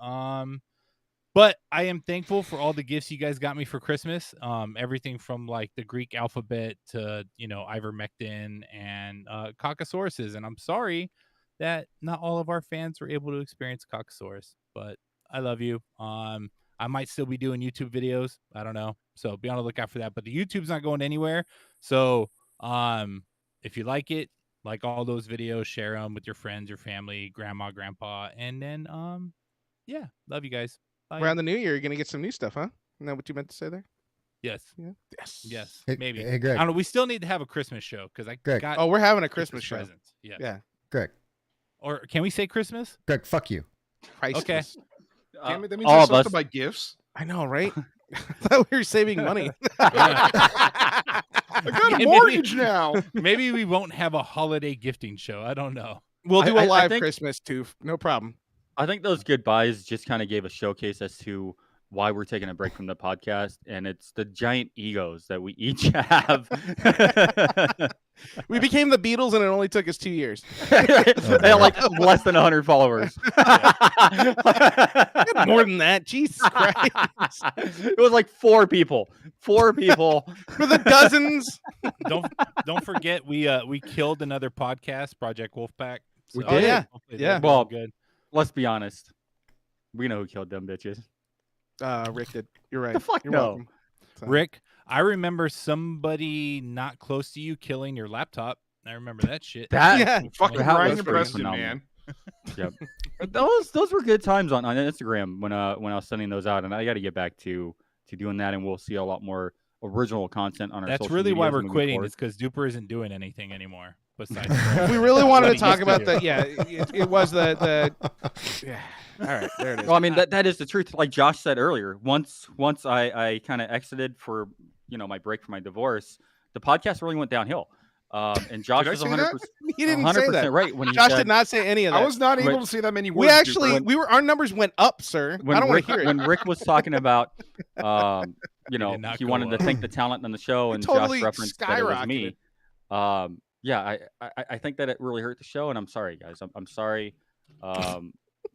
But I am thankful for all the gifts you guys got me for Christmas. Everything from like the Greek alphabet to ivermectin and cockosauruses. And I'm sorry that not all of our fans were able to experience coccosaurus, but I love you. I might still be doing YouTube videos. I don't know. So be on the lookout for that. But the YouTube's not going anywhere. So if you like it, like all those videos, share them with your friends, your family, grandma, grandpa. And then, yeah, love you guys. Bye. Around the new year, you're going to get some new stuff, huh? Isn't that what you meant to say there? Yes. Yeah. Yes. Hey, Maybe. Hey, Greg. I don't know. We still need to have a Christmas show because Greg. got. Oh, we're having a Christmas show. Presents. Yeah. Yeah. Greg. Or can we say Christmas? Greg, fuck you. Priceless. Okay. Damn it, that means all I of still have us. to buy gifts. I know, right? I thought we were saving money. I got a mortgage now. Maybe we won't have a holiday gifting show. I don't know. We'll do a I live think- Christmas too. No problem. I think those goodbyes just kind of gave a showcase as to why we're taking a break from the podcast, and it's the giant egos that we each have. We became the Beatles, and it only took us 2 years. They had like less than 100 followers. More than that. Jesus Christ. It was like 4 people. 4 people. For the dozens. Don't forget we killed another podcast, Project Wolfpack. We So did? Yeah. hopefully Yeah. they're doing Well, good. Let's be honest. We know who killed them bitches. Rick did. You're right. The fuck You're no. welcome. So- Rick, I remember somebody not close to you killing your laptop. I remember that shit. That Yeah. Fucking That Brian was and pretty Preston, phenomenal. man. those were good times on Instagram when I was sending those out, and I got to get back to doing that, and we'll see a lot more original content on our. That's social really why medias we're moving quitting. forward. It's because Duper isn't doing anything anymore. Besides, If we really wanted to What he talk used to about do. that, yeah, it was the yeah. All right, there it is. Well, I mean that is the truth. Like Josh said earlier, once I kind of exited for my break from my divorce, the podcast really went downhill. And Josh Did I was say 100% that? He didn't say that. right when he Josh said, did not say any of that. I was not able Wait. to say that many words. We actually, Duper. our numbers went up, sir. when I don't want Rick, to hear it. when Rick was talking about did not he go wanted to up. thank the talent on the show, and totally Josh referenced that it was me. skyrocketed. Yeah, I think that it really hurt the show, and I'm sorry, guys. I'm sorry.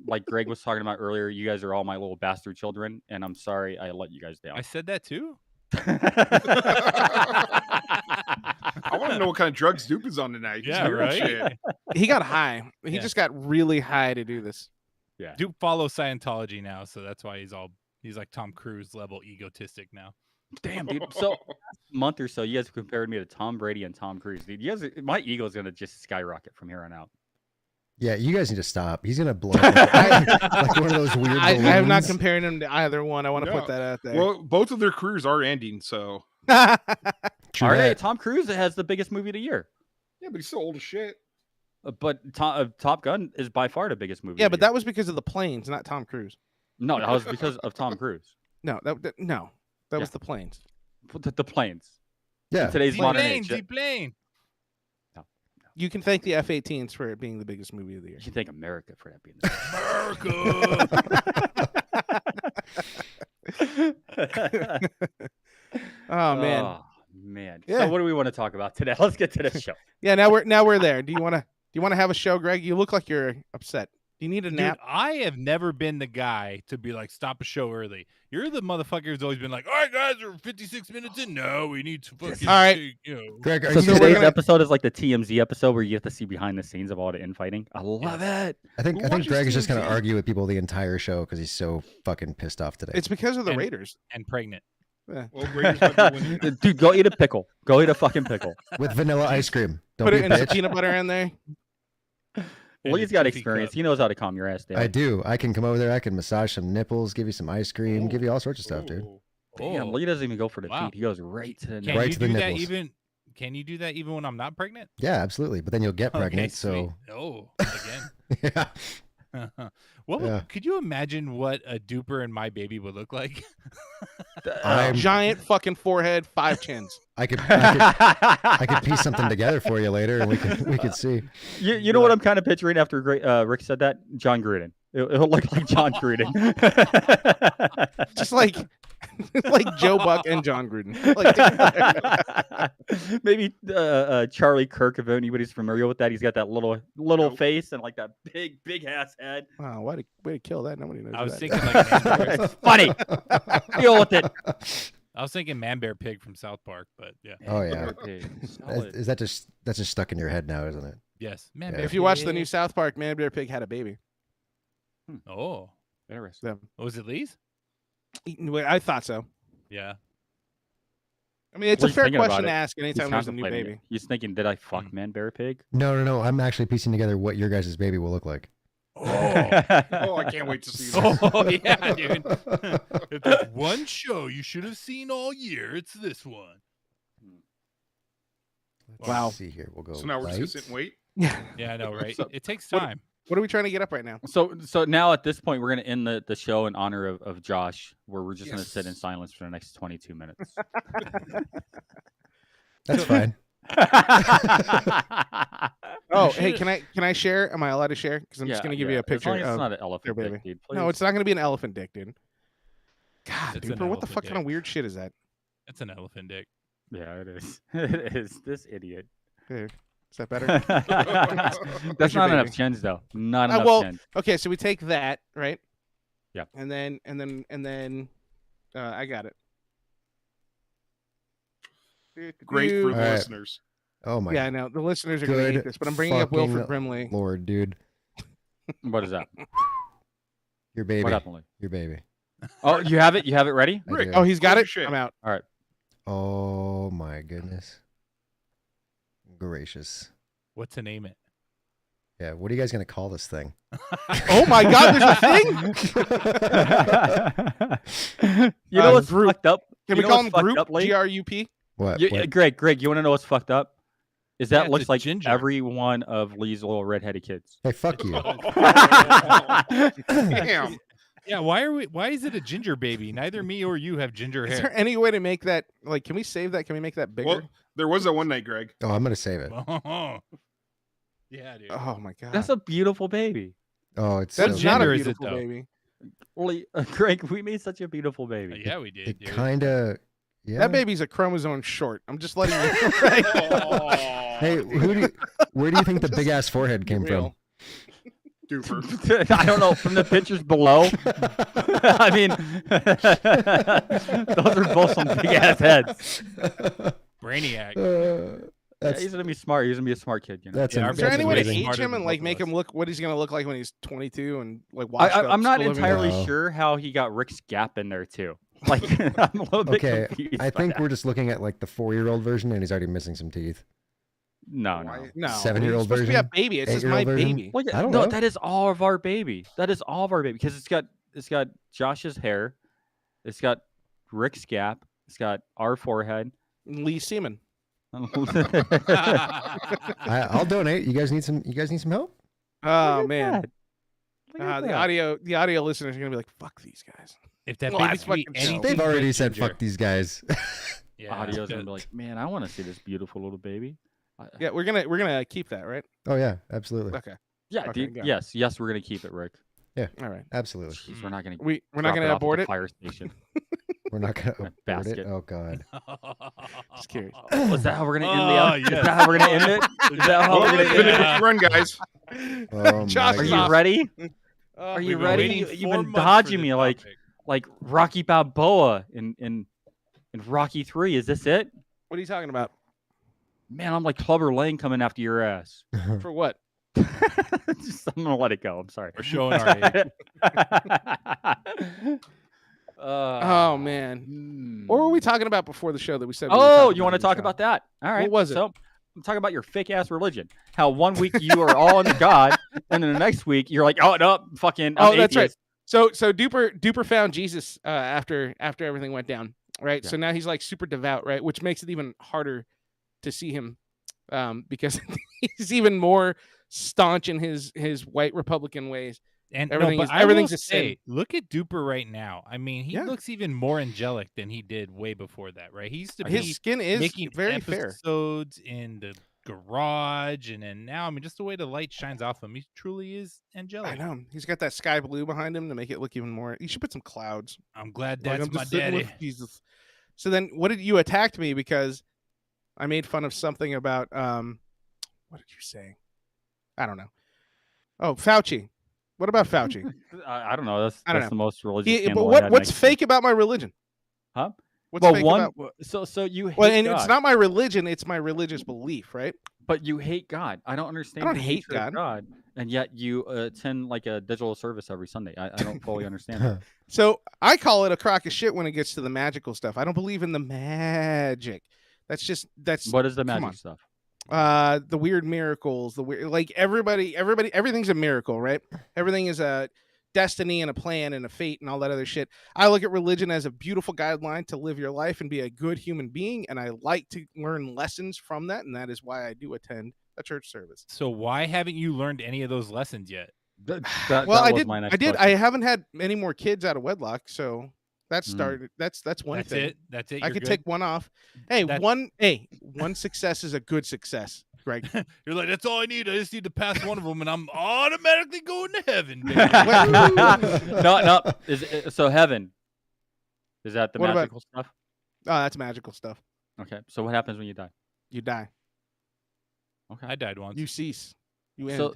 Like Greg was talking about earlier, you guys are all my little bastard children, and I'm sorry I let you guys down. I said that too. I want to know what kind of drugs Dupe is on tonight. Yeah, Real right. shit. He got high. He Yeah. just got really high to do this. Dupe follows Scientology now, so that's why he's like Tom Cruise level egotistic now. Damn, dude. So month or so, you guys compared me to Tom Brady and Tom Cruise. Dude, you guys, my ego's gonna just skyrocket from here on out. Yeah, you guys need to stop. He's gonna blow up like one of those weird I am not balloons. comparing him to either one. I want to No. put that out there. Well, both of their careers are ending, so True All right, that. Tom Cruise has the biggest movie of the year, yeah, but he's still old as shit. but Top Gun is by far the biggest movie. Yeah, of but the year. that was because of the planes, not Tom Cruise. No, that was because of Tom Cruise. No, that Yeah. was the planes. The planes. Yeah, In today's The modern plane, age. the plane. You can thank the F-18s for it being the biggest movie of the year. You should thank America for that being. Oh Oh man, man. Yeah. So what do we want to talk about today? Let's get to this show. yeah. Now we're there. Do you want to have a show, Greg? You look like you're upset. Do you need a Dude, nap? I have never been the guy to be like, stop a show early. You're the motherfucker who's always been like, all right, guys, we're 56 minutes in. No, we need to fucking, All right. Greg, are So you we're today's gonna- episode is like the TMZ episode where you get to see behind the scenes of all the infighting. I love it. I think Who Greg is watches just gonna TNT? argue with people the entire show because he's so fucking pissed off today. It's because of the And- Raiders. And pregnant. Yeah. Well, Raiders might be winning. Dude, go eat a pickle. Go eat a fucking pickle. With vanilla ice cream. Don't Put be it a in some bitch. peanut butter in there. And Lee's a got toothy experience. cup. He knows how to calm your ass down. I do. I can come over there. I can massage some nipples, give you some ice cream, give you all sorts of stuff, dude. Ooh. Damn, Oh. Lee doesn't even go for the Wow. feet. He goes right to the Can neck. Right you to the do that nipples. even? Can you do that even when I'm not pregnant? Yeah, absolutely. But then you'll get pregnant. Okay, So sweet. Oh, again. yeah. Yeah. Could you imagine what a duper and my baby would look like? I'm- Giant fucking forehead, 5 chins. I could piece something together for you later, and we could see. You know what I'm kind of picturing after Rick said that? John Gruden. It'll look like John Gruden. Just like Joe Buck and John Gruden. Like, Maybe Charlie Kirk, if anybody's familiar with that. He's got that little Nope. face and like that big ass head. wow, way to kill that. Nobody knows. I was that. thinking like Man Bear. It's funny. Deal with it. I was thinking Man Bear Pig from South Park, but yeah. Oh yeah. Okay, solid. Is that just that's just stuck in your head now, isn't it? Yes. Man Yeah. Bear If you watch the Pig. new South Park, Man Bear Pig had a baby. Oh. Interesting. So, Was it Lee's? I thought so. Yeah. I mean, it's Well, a he's fair thinking about question to it. ask He's anytime there's a new contemplating baby. it. He's thinking, did I fuck Mm. Man Bear Pig? No. I'm actually piecing together what your guys' baby will look like. Oh, I can't wait to see that. Oh yeah, dude. If there's one show you should have seen all year, it's this one. Let's Wow. see here. We'll go. So now we're just gonna right. sit and wait. Yeah. Yeah, I know, right? So- It takes what- time. What are we trying to get up right now? So now at this point, we're going to end the show in honor of Josh, where we're just going to sit in Yes. silence for the next 22 minutes. That's fine. Oh, You hey, should- can I share? Am I allowed to share? Because I'm just Yeah, gonna give you yeah, a picture As long as of it's not an elephant their dick, baby. dude, No, please. it's not gonna be an elephant dick, dude. God, It's an Duper, what the elephant fuck kind of dick. weird shit is that? It's an elephant dick. Yeah, it is. It is. This idiot. Here, is that better? That's your not enough baby? chins, though. Not enough well, chins. Okay, so we take that, right? Yeah. And then I got it. Great for the All right. listeners. Oh my Yeah, I know. The listeners are gonna hate good this, but I'm bringing up Wilford fucking Brimley. Lord, dude. What is that? Your baby. What happened? Lee? Your baby. Oh, you have it? You have it ready? I Rick, do. Oh, he's got Holy it. shit. I'm out. Oh my goodness. Gracious. What to name it? Yeah, what are you guys gonna call this thing? Oh my God, there's a thing. You know what's Group. fucked up? Can You we know call him what's fucked Group? up, Lee? GRUP? What? You, what? Greg, you want to know what's fucked up? Is that Yeah, looks it's like ginger. every one of Lee's little redheaded kids. Hey, fuck you. Damn. Yeah, why is it a ginger baby? Neither me or you have ginger Is hair. there any way to make that? Like, can we save that? Can we make that bigger? Well, there was that one night, Greg. Oh, I'm gonna save it. Yeah, dude. Oh my God, That's a beautiful baby. Oh, it's that's so not gender a is it, beautiful though? baby. Lee, Greg, we made such a beautiful baby. Yeah, we did. it Dude. kind of. Yeah. That baby's a chromosome short. I'm just letting you know. Right? Hey, where do you think the big ass forehead came from? Real. Duper. I don't know. From the pictures below, I mean, those are both some big ass heads. Brainiac. Yeah, That's he's gonna be smart. He's gonna be a smart kid. You know? that's Yeah, our Is there that's any way to amazing. age Smarter him than and like both of make him us. look what he's gonna look like when he's 22 and like washed up? I'm not still living entirely No. sure how he got Rick's Gap in there too. Like, I'm a little bit Okay, confused. I by think that. we're just looking at like the 4-year-old version, and he's already missing some teeth. no. No, 7-year-old he's supposed to be a version? baby. It's just 8-year-old my version? baby. Well, I don't no, know. that is all of our baby. That is all of our baby because it's got Josh's hair, it's got Rick's Gap, it's got our forehead. Lee Seaman. I'll donate. You guys need some. You guys need some help? Oh man, the the audio listeners are gonna be like, "Fuck these guys." If that Well, baby that's could be fucking anything show. They've but already said ginger. fuck these guys. Yeah, Audio's good. gonna be like, man, I want to see this beautiful little baby. Yeah, we're gonna keep that, right? Oh yeah, absolutely, Okay. Yeah, Okay, dude, go. yes, we're gonna keep it, Rick. All right. absolutely. Jeez, we're not gonna. We're not drop gonna off at abort the it. Fire station. We're not gonna That abort it. basket. Oh god. Just curious. Is that how we're gonna end Oh, the? yes. Is that how we're gonna end it? Is that how Oh, we're gonna it's end been a it? Yeah. good run, guys. Oh Josh my Are is you off. god. ready? Oh, Are you We've been ready? waiting You've 4 been months for dodging this me like topic. Rocky Balboa in Rocky 3. Is this it? What are you talking about? Man, I'm like Clubber Lang coming after your ass. For what? Just, I'm gonna let it go. I'm sorry. We're showing our age. Oh man. What were we talking about before the show that we said? we were Oh, talking you want to in the talk show? about that? All right. was it? So, I'm talking about your fake ass religion. How 1 week you are all into God, and then the next week you're like, oh no, fucking. I'm that's right. atheist. So Duper found Jesus after everything went down, right? Yeah. So now he's like super devout, right? Which makes it even harder to see him, because he's even more staunch in his white Republican ways. And everything's a sin. Look at Duper right now. I mean, he looks even more angelic than he did way before that, right? He used to His skin is making very fair. episodes in the garage, and then now, I mean, just the way the light shines off him, he truly is angelic. I know. He's got that sky blue behind him to make it look even more. You should put some clouds. I'm glad Like, that's I'm my just sitting daddy. with Jesus. So then, what did you attacked me because I made fun of something about what did you say? I don't know. Oh, Fauci. What about Fauci? I don't know. I don't That's know. the most religious. But what's fake about my religion? Huh? What's fake about? So you hate Well, and God. it's not my religion; it's my religious belief, right? But you hate God. I don't understand. I don't the hate nature of God, and yet you attend like a digital service every Sunday. I don't fully understand that. So I call it a crock of shit when it gets to the magical stuff. I don't believe in the magic. That's What is the magic stuff? The weird miracles, the weird, like everybody, everything's a miracle, right? Everything is a destiny and a plan and a fate and all that other shit. I look at religion as a beautiful guideline to live your life and be a good human being, and I like to learn lessons from that, and that is why I do attend a church service. So why haven't you learned any of those lessons yet? I did. I haven't had any more kids out of wedlock, so that started. That's one thing. That's it. I could take one off. Hey, one success is a good success, Greg. You're like, that's all I need. I just need to pass one of them, and I'm automatically going to heaven. No. So heaven, is that the magical stuff? Oh, that's magical stuff. Okay. So what happens when you die? You die. Okay. I died once. You cease. You end.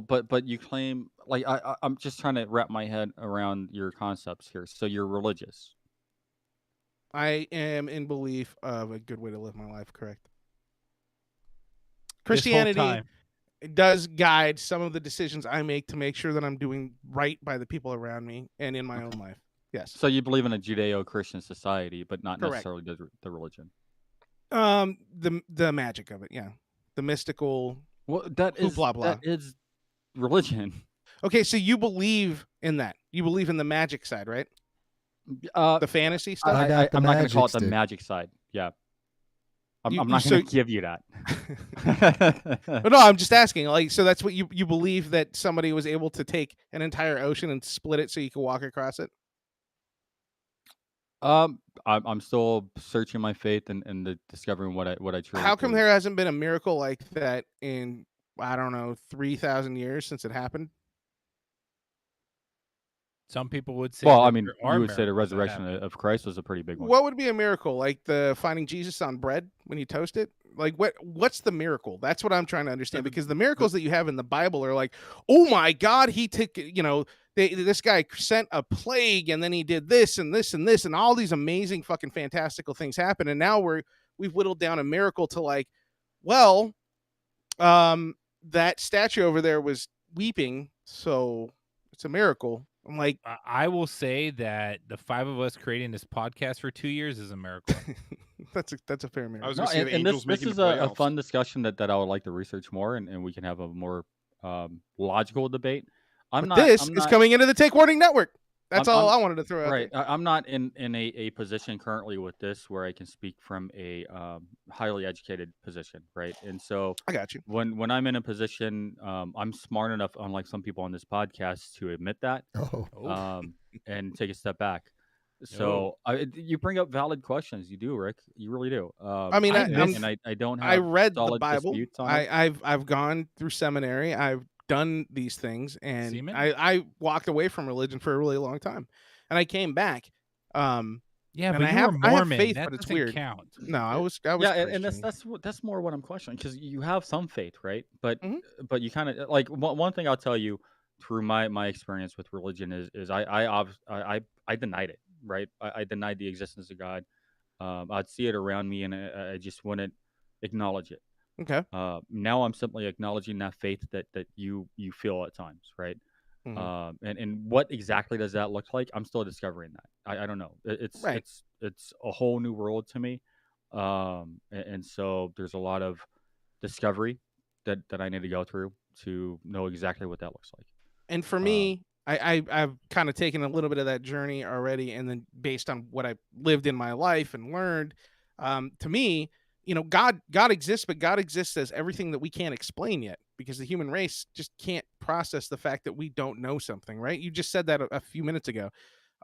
But you claim, like, I'm just trying to wrap my head around your concepts here. So you're religious. I am in belief of a good way to live my life. Correct. Christianity does guide some of the decisions I make to make sure that I'm doing right by the people around me and in my own life. Yes. So you believe in a Judeo-Christian society, but not necessarily the religion. The magic of it, yeah. The mystical. Well, that is religion. Okay, so you believe in that. You believe in the magic side, right? The fantasy stuff. I'm not going to call it the magic side. Yeah. I'm not going to give you that. But no, I'm just asking. Like, so that's what you believe, that somebody was able to take an entire ocean and split it so you could walk across it? I'm still searching my faith and discovering what I truly. How come there hasn't been a miracle like that in, I don't know, 3,000 years since it happened? Some people would say. Well, I mean, you would say the resurrection of Christ was a pretty big one. What would be a miracle? Like the finding Jesus on bread when you toast it? Like what's the miracle? That's what I'm trying to understand, because the miracles that you have in the Bible are like, oh my God, he took, this guy sent a plague, and then he did this and this and this, and all these amazing fucking fantastical things happen. And now we've whittled down a miracle to like, well, that statue over there was weeping, so it's a miracle. I'm like, I will say that the 5 of us creating this podcast for 2 years is a miracle. that's a fair miracle. I was going to say the Angels this is a fun discussion that I would like to research more, and we can have a more logical debate. This is coming into the Take Warning Network. That's all I wanted to throw out. Right. I'm not in a position currently with this where I can speak from a highly educated position, right? And so I got you. When I'm in a position, I'm smart enough, unlike some people on this podcast, to admit that and take a step back. So you bring up valid questions. You do, Rick. You really do. I mean, I don't have. I read the solid Bible. disputes on it. I've gone through seminary. I've done these things, and I walked away from religion for a really long time, and I came back. Yeah, and but I have faith, that but it's weird. Count. No, I was and that's more what I'm questioning, because you have some faith, right? But you kind of like one thing I'll tell you through my experience with religion is I denied it, right? I denied the existence of God. I'd see it around me, and I just wouldn't acknowledge it. Okay. Now I'm simply acknowledging that faith that you feel at times, right? And what exactly does that look like? I'm still discovering that. I don't know. It's a whole new world to me. And so there's a lot of discovery that I need to go through to know exactly what that looks like. And for me, I've kind of taken a little bit of that journey already, and then based on what I've lived in my life and learned, to me, God exists, but God exists as everything that we can't explain yet, because the human race just can't process the fact that we don't know something, right? You just said that a few minutes ago.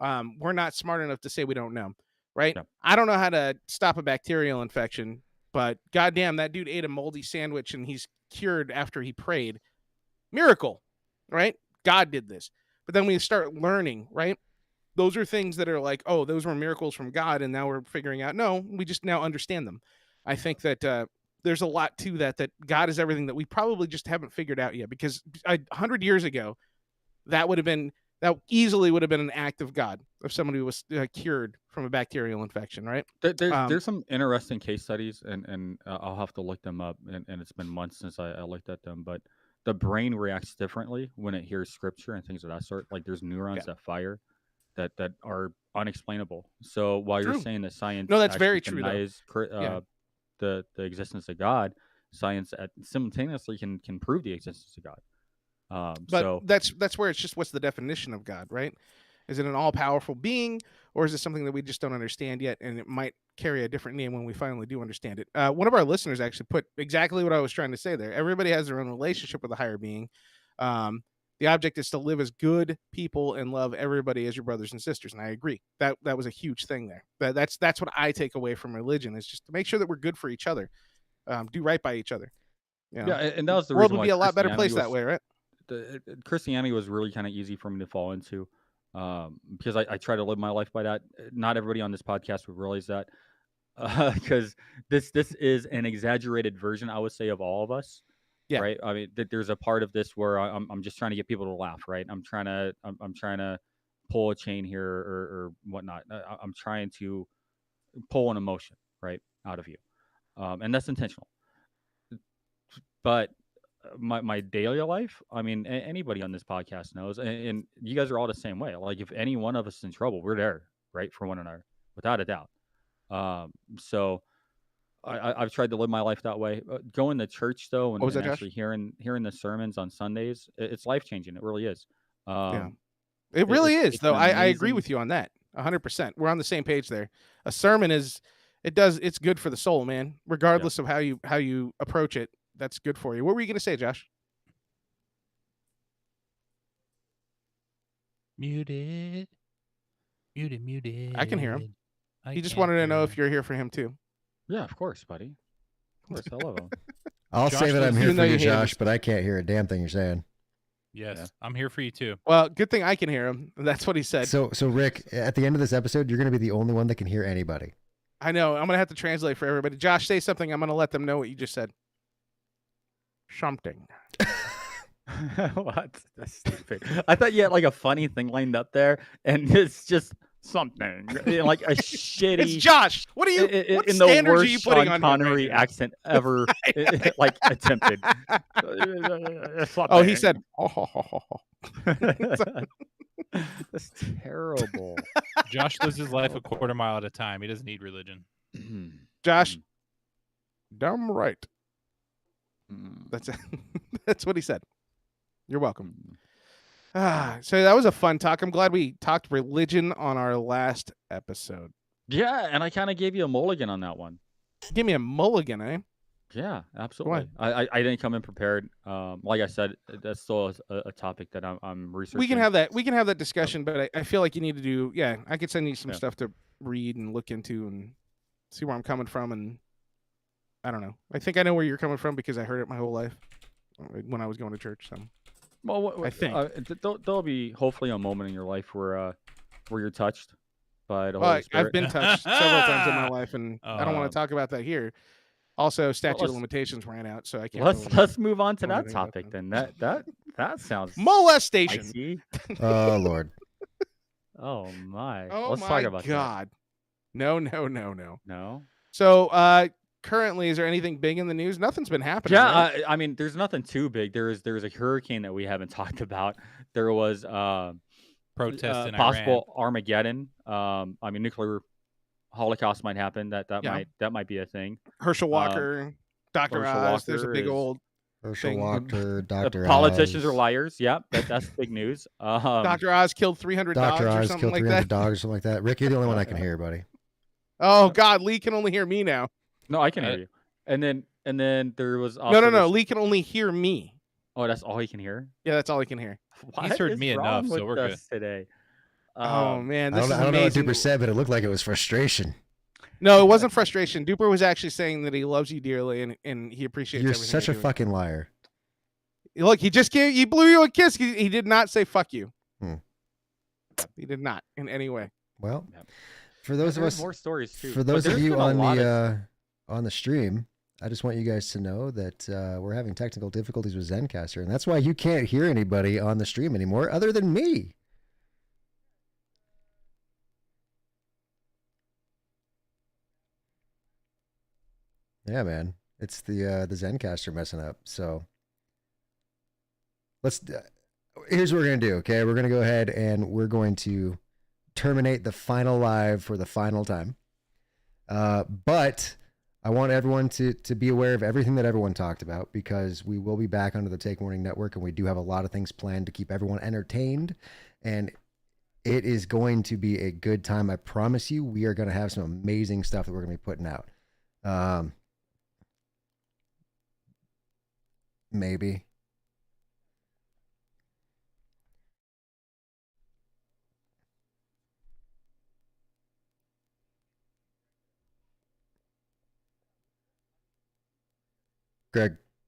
We're not smart enough to say we don't know, right? Yeah. I don't know how to stop a bacterial infection, but goddamn, that dude ate a moldy sandwich and he's cured after he prayed. Miracle, right? God did this. But then we start learning, right? Those are things that are like, oh, those were miracles from God, and now we're figuring out, no, we just now understand them. I think that there's a lot to that God is everything that we probably just haven't figured out yet, because 100 years ago, that easily would have been an act of God if somebody was cured from a bacterial infection, right? There's some interesting case studies, and I'll have to look them up, and it's been months since I looked at them, but the brain reacts differently when it hears scripture and things of that sort. Like there's neurons that fire that are unexplainable. So while you're saying that science that's very true, denies the existence of God, science simultaneously can prove the existence of God. But that's where it's just, what's the definition of God, right? Is it an all-powerful being, or is it something that we just don't understand yet, and it might carry a different name when we finally do understand it? One of our listeners actually put exactly what I was trying to say there. Everybody has their own relationship with a higher being. The object is to live as good people and love everybody as your brothers and sisters, and I agree. That was a huge thing there. That's what I take away from religion, is just to make sure that we're good for each other, do right by each other. Yeah, and that was the world reason would be a lot better place that way, right? Christianity was really kind of easy for me to fall into, because I try to live my life by that. Not everybody on this podcast would realize that, because this is an exaggerated version, I would say, of all of us. Yeah. Right. I mean, there's a part of this where I'm just trying to get people to laugh. Right. I'm trying to pull a chain here or whatnot. I'm trying to pull an emotion right out of you, and that's intentional. But my daily life, I mean, anybody on this podcast knows, and you guys are all the same way. Like if any one of us is in trouble, we're there, right, for one another, without a doubt. So I've tried to live my life that way. Going to church though, and actually hearing the sermons on Sundays, it's life changing. It really is. It really is, though. I agree with you on that 100%. We're on the same page there. A sermon it's good for the soul, man. Regardless of how you approach it, that's good for you. What were you going to say, Josh? Muted. I can hear him. He just wanted to know if you're here for him too. Yeah, of course, buddy. Of course, I love him. I'll say that I'm here for you, Josh, but I can't hear a damn thing you're saying. Yes, I'm here for you too. Well, good thing I can hear him. That's what he said. So Rick, at the end of this episode, you're going to be the only one that can hear anybody. I know. I'm going to have to translate for everybody. Josh, say something. I'm going to let them know what you just said. Something. What? That's stupid. I thought you had like a funny thing lined up there, and it's just something like a shitty. It's Josh. What are you? What in standards the worst are you putting Sean on Connery accent ever? Like attempted. Oh, he said. That's terrible. Josh lives his life a quarter mile at a time. He doesn't need religion. Josh, damn right. That's what he said. You're welcome. So that was a fun talk. I'm glad we talked religion on our last episode. Yeah, and I kind of gave you a mulligan on that one. Give me a mulligan, eh? Yeah, absolutely. I didn't come in prepared. Like I said, that's still a topic that I'm researching. We can have that discussion, but I feel like you need to do. Yeah, I could send you some stuff to read and look into and see where I'm coming from. And I don't know. I think I know where you're coming from because I heard it my whole life when I was going to church. So, well, I think there'll be hopefully a moment in your life where you're touched by the Holy Spirit. I've been touched several times in my life, and I don't want to talk about that here. Also, statute of limitations ran out, so I can't. Let's move on to that topic then. That sounds molestation. Spicy. Oh Lord. Oh my. Oh Let's my talk about God. that. No. So currently, is there anything big in the news? Nothing's been happening. Yeah, right? I mean, there's nothing too big. There was a hurricane that we haven't talked about. There was protests in possible Iran. Armageddon. I mean, nuclear holocaust might happen. That might be a thing. Herschel Walker. Dr. Herschel Oz. There's a Walker big is- old Herschel thing. Walker, Dr. Politicians Oz. are liars. Yep, that's big news. Dr. Oz killed 300 Dr. dogs or Oz something killed like 300 that. dogs or something like that. Rick, you're the only one I can hear, buddy. Oh God, Lee can only hear me now. No, I can hear you. And then there was also No. this- Lee can only hear me. Oh, that's all he can hear. Yeah, that's all he can hear. What heard is me wrong enough, so with we're good. us today? Oh man, this I is don't know what amazing. Duper said, but it looked like it was frustration. No, it wasn't frustration. Duper was actually saying that he loves you dearly and he appreciates You're everything such a you're doing. fucking liar. Look, he just gave he blew you a kiss. He did not say fuck you. Hmm. He did not in any way. Well, Yep. for those of There's us, more stories too. for But those of there's you been a on lot of- the stream, I just want you guys to know that we're having technical difficulties with Zencaster, and that's why you can't hear anybody on the stream anymore other than me. Yeah, man, it's the Zencaster messing up. So let's. Here's what we're gonna do. Okay, we're gonna go ahead and we're going to terminate the final live for the final time. But I want everyone to be aware of everything that everyone talked about, because we will be back under the Take Warning Network, and we do have a lot of things planned to keep everyone entertained, and it is going to be a good time. I promise you, we are going to have some amazing stuff that we're going to be putting out. Maybe.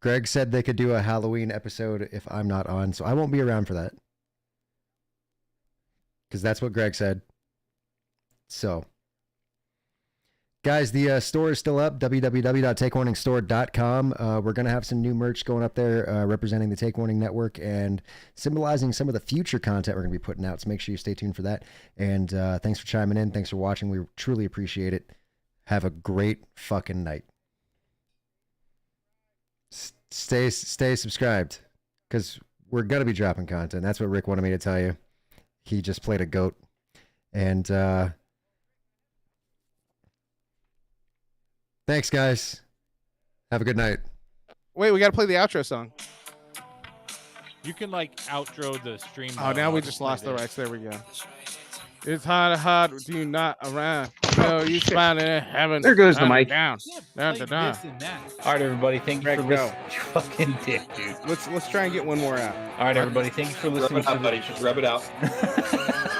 Greg said they could do a Halloween episode if I'm not on, so I won't be around for that. Because that's what Greg said. So, guys, the store is still up, www.takewarningstore.com. We're going to have some new merch going up there representing the Take Warning Network and symbolizing some of the future content we're going to be putting out, so make sure you stay tuned for that. And thanks for chiming in. Thanks for watching. We truly appreciate it. Have a great fucking night. Stay subscribed, because we're going to be dropping content. That's what Rick wanted me to tell you. He just played a goat. And thanks, guys. Have a good night. Wait, we got to play the outro song. You can like outro the stream. Oh, now we just lost the rights. There we go. It's hot with you not around. No, you smiling in heaven. There goes the mic. Down. Down. This and that. All right, everybody. Thank you Rick, for go. listening. You fucking dick, dude. Let's try and get one more out. All right, everybody. Thank you for listening. Rub it out, buddy. Just rub it out.